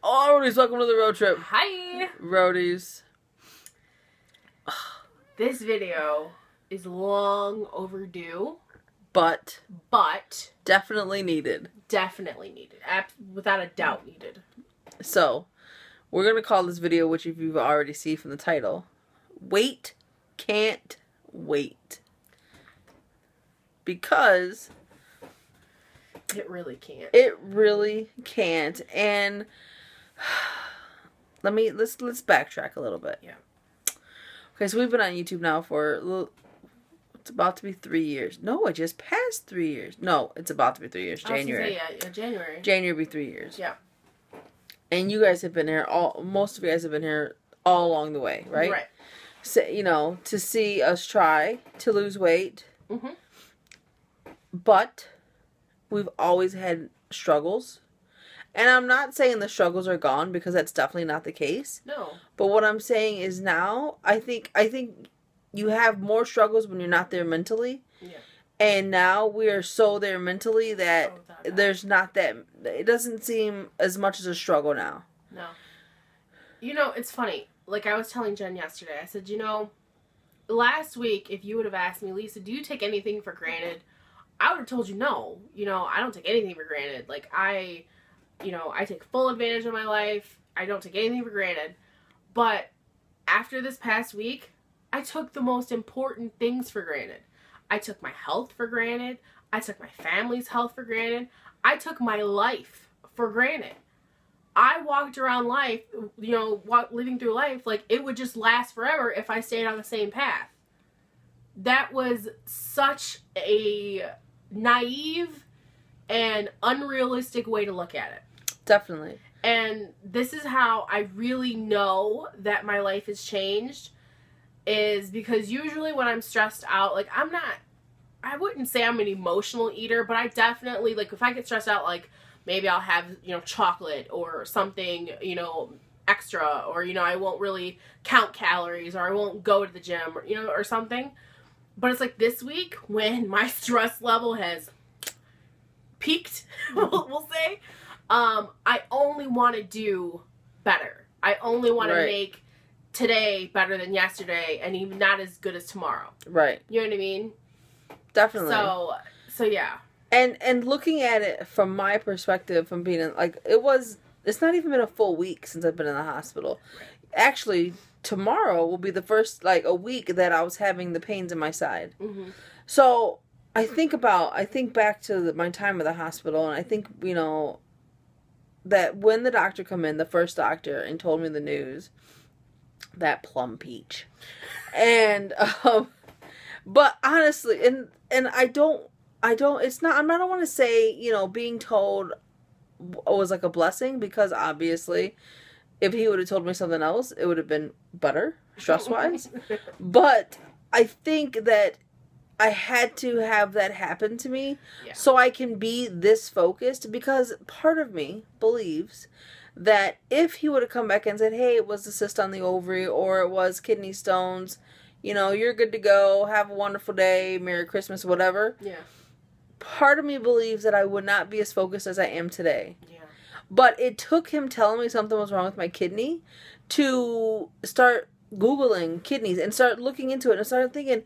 Oh, Roadies, welcome to the road trip. Hi! Roadies. This video is long overdue. But definitely needed. Without a doubt needed. So, we're going to call this video, which if you've already seen from the title, Wait, Can't Wait. Because it really can't. It really can't. And let's backtrack a little bit. Yeah. Okay, so we've been on YouTube now for it's about to be 3 years. No, it just passed 3 years. No, it's about to be 3 years. January. January. January will be 3 years. Yeah. And you guys have been here most of you guys have been here all along the way, right? Right. So, to see us try to lose weight. Mm-hmm. But we've always had struggles. And I'm not saying the struggles are gone, because that's definitely not the case. No. But what I'm saying is now, I think you have more struggles when you're not there mentally. Yeah. And now we are so there mentally that there's not that, it doesn't seem as much as a struggle now. No. It's funny. Like I was telling Jen yesterday, I said, last week, if you would have asked me, Lisa, do you take anything for granted? I would have told you no. I don't take anything for granted. Like I take full advantage of my life. I don't take anything for granted. But after this past week, I took the most important things for granted. I took my health for granted. I took my family's health for granted. I took my life for granted. I walked around life, living through life like it would just last forever if I stayed on the same path. That was such a naive and unrealistic way to look at it. Definitely. And this is how I really know that my life has changed, is because usually when I'm stressed out, like I wouldn't say I'm an emotional eater, but I definitely, like, if I get stressed out, like, maybe I'll have, chocolate or something, extra, or, I won't really count calories, or I won't go to the gym, or something. But it's like this week, when my stress level has peaked, we'll say, I only want to do better. I only want to make today better than yesterday, and even not as good as tomorrow. Right. You know what I mean? Definitely. So yeah. And looking at it from my perspective, from being in, it's not even been a full week since I've been in the hospital. Right. Actually, tomorrow will be the first, a week that I was having the pains in my side. Mm-hmm. So I think back to my time at the hospital, and I think, that when the doctor come in, the first doctor, and told me the news, that plum peach. And, but honestly, and I don't want to say, being told was like a blessing, because obviously if he would have told me something else, it would have been better, stress-wise. But I think that I had to have that happen to me so I can be this focused, because part of me believes that if he would have come back and said, hey, it was a cyst on the ovary, or it was kidney stones, you're good to go, have a wonderful day, Merry Christmas, whatever. Yeah. Part of me believes that I would not be as focused as I am today. Yeah. But it took him telling me something was wrong with my kidney to start Googling kidneys and start looking into it, and started thinking,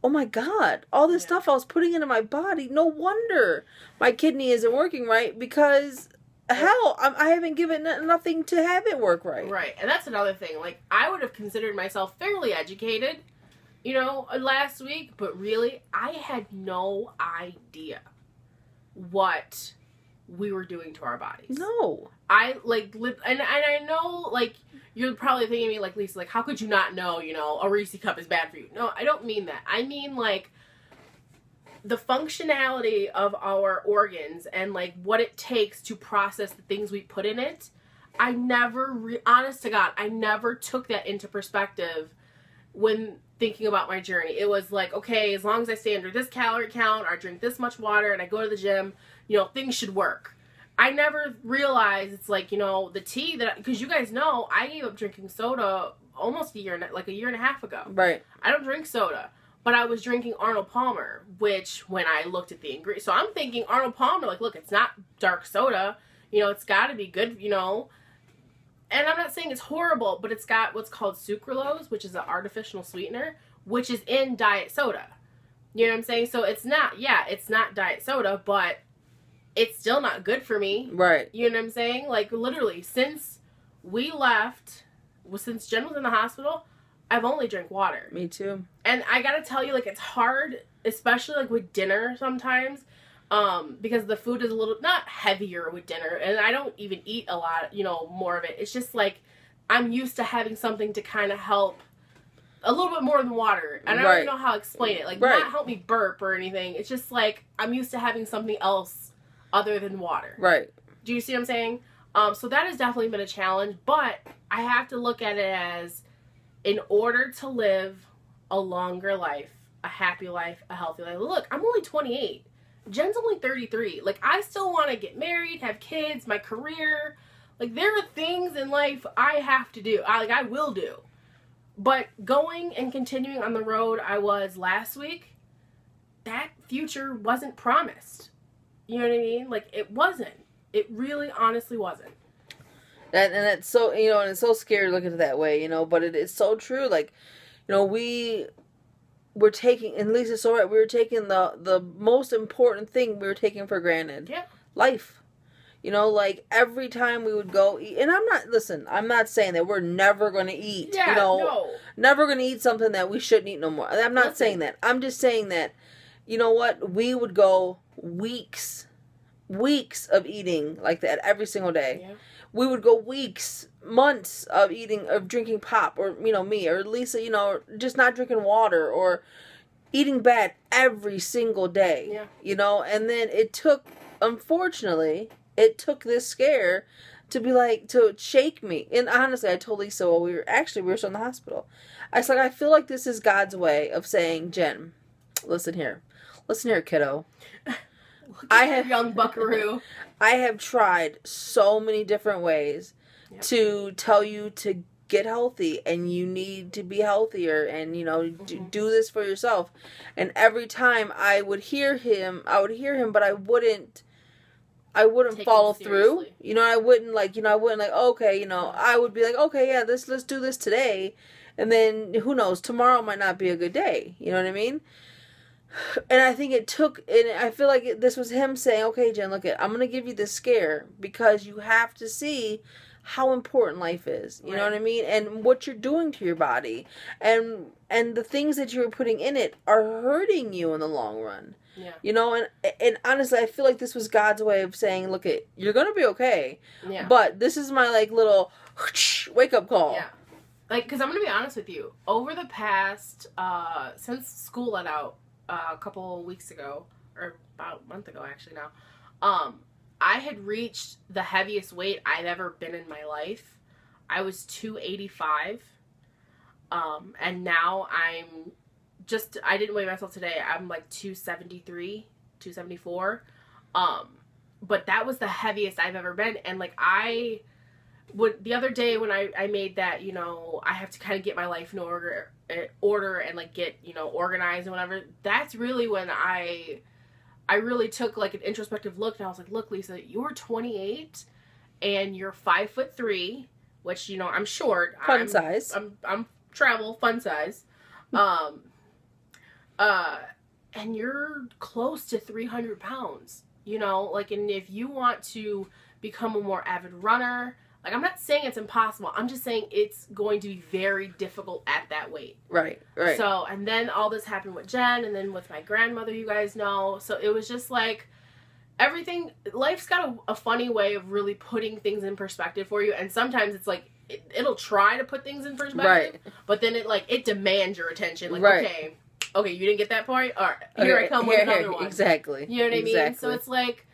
oh my God, all this stuff I was putting into my body, no wonder my kidney isn't working right, because hell, I haven't given it nothing to have it work right. Right, and that's another thing. Like, I would have considered myself fairly educated, last week, but really, I had no idea what we were doing to our bodies. No. I know, you're probably thinking of me like, Lisa, how could you not know, a Reese cup is bad for you? No, I don't mean that. I mean, the functionality of our organs and, what it takes to process the things we put in it. I never, honest to God, I never took that into perspective when thinking about my journey. It was okay, as long as I stay under this calorie count, or I drink this much water, and I go to the gym, things should work. I never realized it's the tea that, because you guys know, I gave up drinking soda almost a year and a half ago. Right. I don't drink soda. But I was drinking Arnold Palmer, which, when I looked at the ingredients, so I'm thinking Arnold Palmer, look, it's not dark soda, it's got to be good, and I'm not saying it's horrible, but it's got what's called sucralose, which is an artificial sweetener, which is in diet soda. You know what I'm saying? So it's not diet soda, but it's still not good for me. Right. You know what I'm saying? Like, literally, since we left, since Jen was in the hospital, I've only drank water. Me too. And I gotta tell you, like, it's hard, especially, like, with dinner sometimes, because the food is a little, not heavier with dinner, and I don't even eat a lot, you know, more of it. It's just, like, I'm used to having something to kind of help a little bit more than water. And I don't even know how to explain it. Like, not help me burp or anything. It's just, like, I'm used to having something else other than water. Right. Do you see what I'm saying? So that has definitely been a challenge, but I have to look at it as, in order to live a longer life, a happy life, a healthy life. Look, I'm only 28. Jen's only 33. Like, I still want to get married, have kids, my career. Like, there are things in life I have to do. I will do. But going and continuing on the road I was last week, that future wasn't promised. You know what I mean? Like, it wasn't. It really, honestly wasn't. And it's so, you know, and it's so scary to look at it that way, you know, but it is so true. Like, you know, we're taking, and Lisa's so right, we were taking the most important thing we were taking for granted. Yeah. Life. You know, like, every time we would go eat, and I'm not saying that we're never going to eat, yeah, you know, no. never going to eat something that we shouldn't eat no more. I'm not saying that. I'm just saying that, you know what, we would go weeks of eating like that every single day. Yeah. We would go weeks, months of drinking pop, or, you know, me, or Lisa, you know, just not drinking water, or eating bad every single day. Yeah. You know, and then unfortunately, it took this scare to shake me. And honestly, I told Lisa, well, we were still in the hospital. I was like, I feel like this is God's way of saying, Jen, listen here, kiddo. Young buckaroo. I have tried so many different ways to tell you to get healthy, and you need to be healthier, and, you know, do this for yourself. And every time I would hear him, but I wouldn't follow through. You know, I wouldn't okay, you know, I would be like, okay, yeah, let's do this today. And then who knows, tomorrow might not be a good day. You know what I mean? And I think I feel like this was him saying, okay, Jen, look, I'm going to give you this scare because you have to see how important life is. You know what I mean? And what you're doing to your body. And the things that you're putting in it are hurting you in the long run. Yeah. You know, and honestly, I feel like this was God's way of saying, look, you're going to be okay. Yeah. But this is my, like, little wake-up call. Yeah. Like, because I'm going to be honest with you. Over the past, since school let out, a couple weeks ago, or about a month ago actually now, I had reached the heaviest weight I've ever been in my life. I was 285, and now I didn't weigh myself today, I'm like 273, 274, but that was the heaviest I've ever been. And like, the other day when I made that, you know, I have to kind of get my life in order and like get, you know, organized and whatever, that's really when I really took like an introspective look, and I was like, look, Lisa, you're 28 and you're 5'3", which, you know, I'm short. Fun size. I'm travel, fun size. And you're close to 300 pounds, you know, like, and if you want to become a more avid runner, like, I'm not saying it's impossible. I'm just saying it's going to be very difficult at that weight. Right. So, and then all this happened with Jen, and then with my grandmother, you guys know. So it was just like, life's got a funny way of really putting things in perspective for you. And sometimes it's like, it'll try to put things in perspective, but then it demands your attention. Like, okay, you didn't get that point? All right, here I come with another one. Exactly. You know what I mean? So it's like,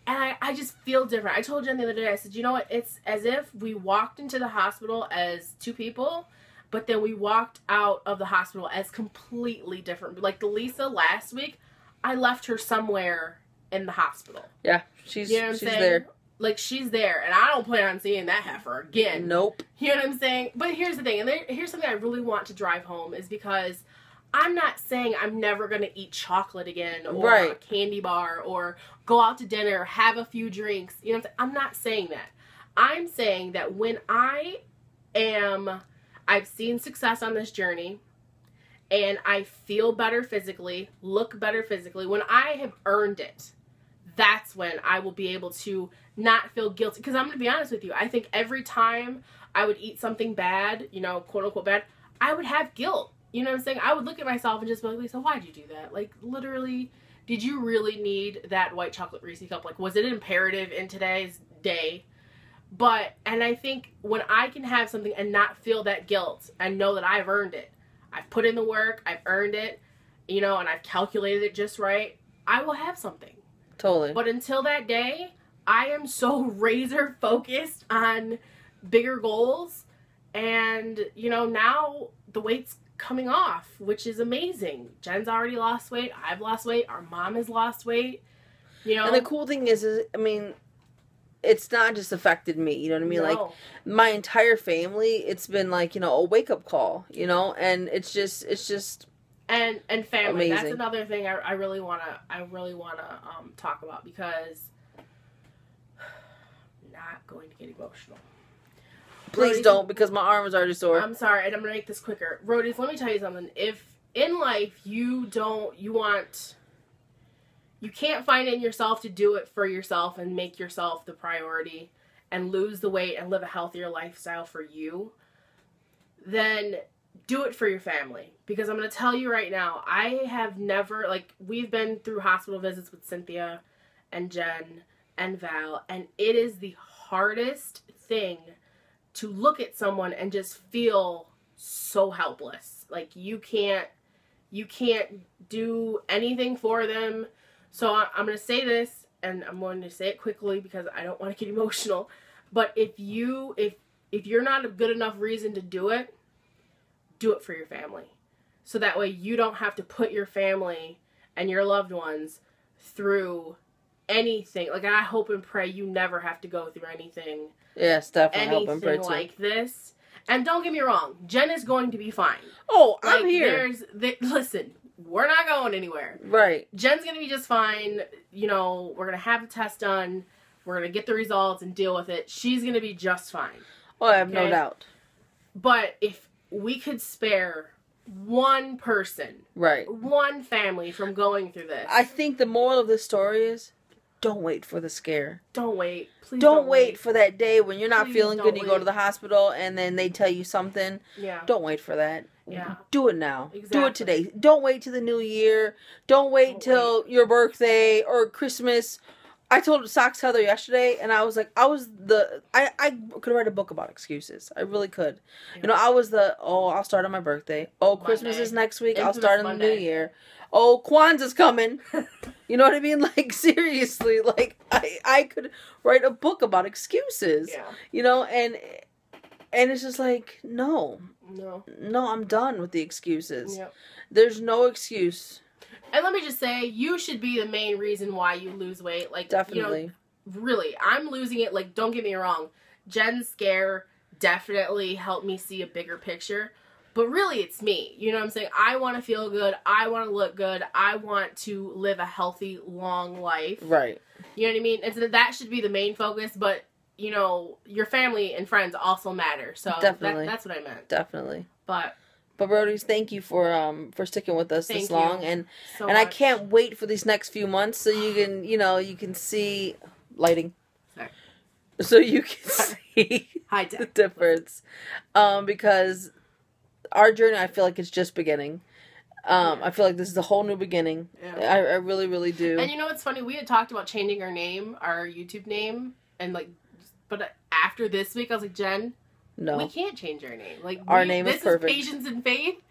and I just feel different. I told Jen the other day, I said, you know what? It's as if we walked into the hospital as two people, but then we walked out of the hospital as completely different. Like the Lisa last week, I left her somewhere in the hospital. Yeah, she's there. Like, she's there, and I don't plan on seeing that heifer again. Nope. You know what I'm saying? But here's the thing, and here's something I really want to drive home, is because I'm not saying I'm never going to eat chocolate again, or a candy bar, or go out to dinner, have a few drinks. You know what I'm saying? I'm not saying that. I'm saying that when I've seen success on this journey, and I feel better physically, look better physically, when I have earned it, that's when I will be able to not feel guilty. Because I'm going to be honest with you, I think every time I would eat something bad, you know, quote unquote bad, I would have guilt. You know what I'm saying? I would look at myself and just be like, Lisa, why'd you do that? Like, literally, did you really need that white chocolate Reese's cup? Like, was it imperative in today's day? And I think when I can have something and not feel that guilt and know that I've earned it, I've put in the work, I've earned it, you know, and I've calculated it just right, I will have something. Totally. But until that day, I am so razor focused on bigger goals. And, you know, now the weight's coming off, which is amazing. Jen's already lost weight. I've lost weight. Our mom has lost weight. You know? And the cool thing is I mean, it's not just affected me, you know what I mean? No. Like, my entire family, it's been like, you know, a wake-up call, you know? And it's just and family. amazing. That's another thing I really wanna talk about, because I'm not going to get emotional. Please Roadies, don't, because my arm is already sore. I'm sorry, and I'm gonna make this quicker. Roadies, let me tell you something. If in life you can't find it in yourself to do it for yourself and make yourself the priority and lose the weight and live a healthier lifestyle for you, then do it for your family. Because I'm going to tell you right now, I have never, like, we've been through hospital visits with Cynthia and Jen and Val, and it is the hardest thing to look at someone and just feel so helpless. Like, you can't do anything for them. So I'm going to say this, and I'm going to say it quickly because I don't want to get emotional. But if you're not a good enough reason to do it for your family. So that way you don't have to put your family and your loved ones through anything. Like, I hope and pray you never have to go through anything. Yes, definitely hope and pray too. Like this. And don't get me wrong, Jen is going to be fine. Oh, Like, I'm here. Listen, we're not going anywhere. Right. Jen's going to be just fine. You know, we're going to have the test done. We're going to get the results and deal with it. She's going to be just fine. Oh, I have no doubt. But if we could spare one person, Right. one family from going through this. I think the moral of this story is, don't wait for the scare. Don't wait. Please Don't wait for that day when you're not Please feeling don't good and you go wait. to the hospital and then they tell you something. Yeah. Don't wait for that. Yeah. Do it now. Do Exactly. it today. Don't wait till the new year. Don't wait till your birthday or Christmas. I told Socks Heather yesterday, and I was like, I could write a book about excuses. I really could. Yeah. You know, I'll start on my birthday. Oh, Christmas Monday. is next week. I'll Infamous start in the Monday. new year. Oh, Kwanzaa's coming. You know what I mean? Like, seriously, like, I could write a book about excuses. Yeah. You know, and it's just like, no, I'm done with the excuses. Yep. There's no excuse. And let me just say, you should be the main reason why you lose weight. Like, Definitely. You know, really, I'm losing it. Like, don't get me wrong. Jen's scare definitely helped me see a bigger picture. But really, it's me. You know what I'm saying? I want to feel good. I want to look good. I want to live a healthy, long life. Right. You know what I mean? And so that should be the main focus. But, you know, your family and friends also matter. So Definitely. that's what I meant. Definitely. But Roadies, thank you for sticking with us this long, and so I much. can't wait for these next few months so you can see lighting. Sorry. So you can see High the tech. difference, because our journey, I feel like it's just beginning. I feel like this is a whole new beginning. Yeah. I really, really do. And you know what's funny? We had talked about changing our name, our YouTube name, and but after this week, I was like, Jen, no, we can't change our name. Like, our name is perfect. This is Patience and Faith.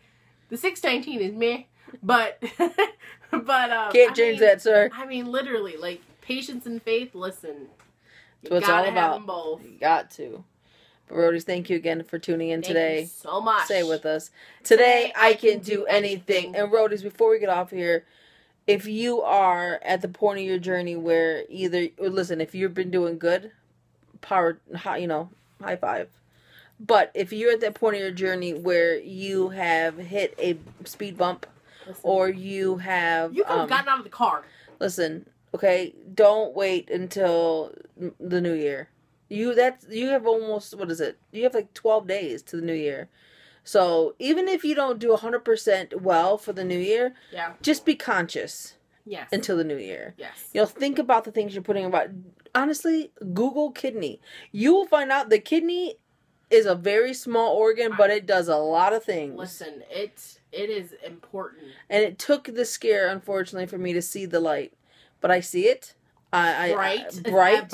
The 619 is meh, but Can't change that, sir. I mean, literally, like, Patience and Faith. Listen, That's what it's all have about. them both. You got to. But Roadies, thank you again for tuning in today. Thank you so much. Stay with us. Today I can do anything. And Roadies, before we get off here, if you are at the point of your journey where if you've been doing good, high five. But if you're at that point of your journey where you have hit a speed bump, or you could have gotten out of the car. Listen, okay, don't wait until the new year. You have almost, what is it? You have like 12 days to the new year. So even if you don't do 100% well for the new year, Yeah. just be conscious. Yes. Until the new year. Yes. Think about the things you're putting about. Honestly, Google kidney. You will find out the kidney is a very small organ, but it does a lot of things. Listen, it is important. And it took the scare, unfortunately, for me to see the light. But I see it. Bright. Bright.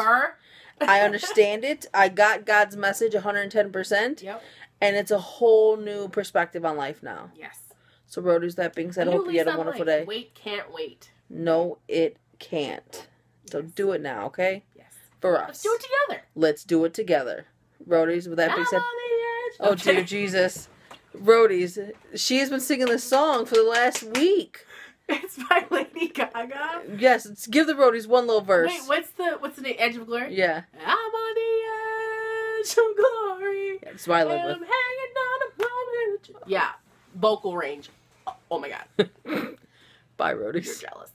I understand it. I got God's message 110%. Yep. And it's a whole new perspective on life now. Yes. So, Roadies, that being said, I hope you had a wonderful day. Wait, can't wait. No, it can't. So do it now, okay? Yes. For us. Let's do it together. Let's do it together. Roadies, with that being said. Oh, dear Jesus. Roadies, she has been singing this song for the last week. It's by Lady Gaga. Yes, give the Roadies one little verse. Wait, what's the name? Edge of Glory? Yeah. I'm on the edge of glory. Yeah, that's what I live I'm with. hanging on a moment. Yeah. Vocal range. Oh my God. Bye, Roadies. You're jealous.